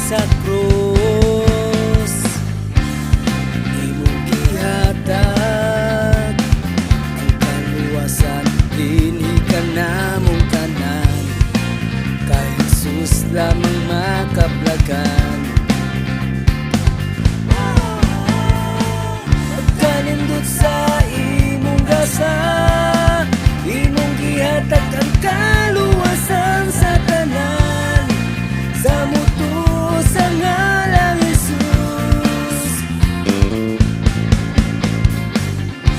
sa krus. Imong gihatag ang kaluwasan, dinhi ka namong tanan. Kay Jesus lamang makapлагan. Pagkanindot sa imong gasa, imong gihatag ang kaluwasan sa tanan. Sa muto sa ngalang Jesus,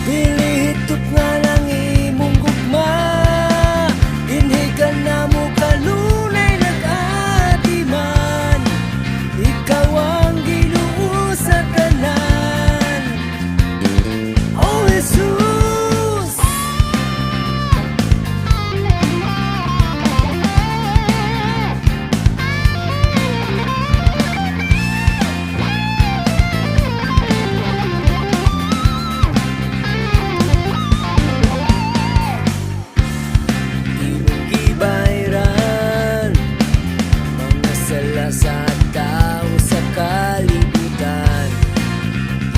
pilihitop nga lang imong gugma. Dinhi ka namo kanunay nag-atiman. Ikaw ang Ginoo sa tanan, oh Jesus. Sa tao sa kalibutan,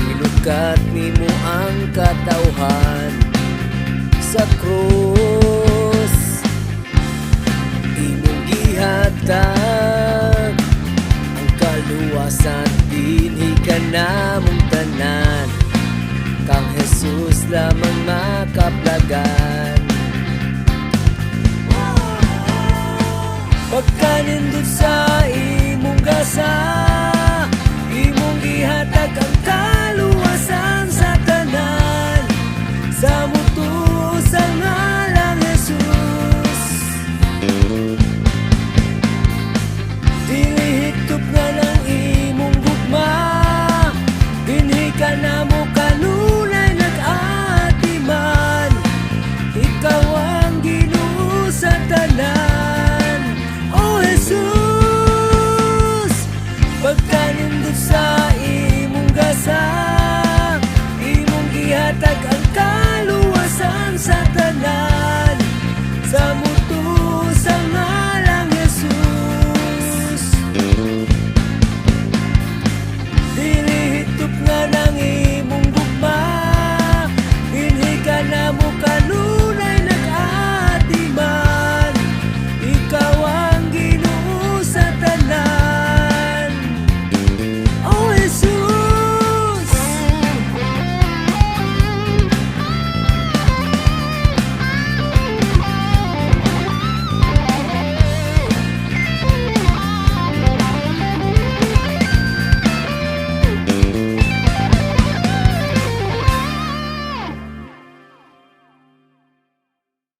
ilukat nimo ang katawhan sa krus. Imong gihatag ang kaluwasan, dinhi ka namong tanan. Kang Jesus lamang makapлагan. Pagkanindot sa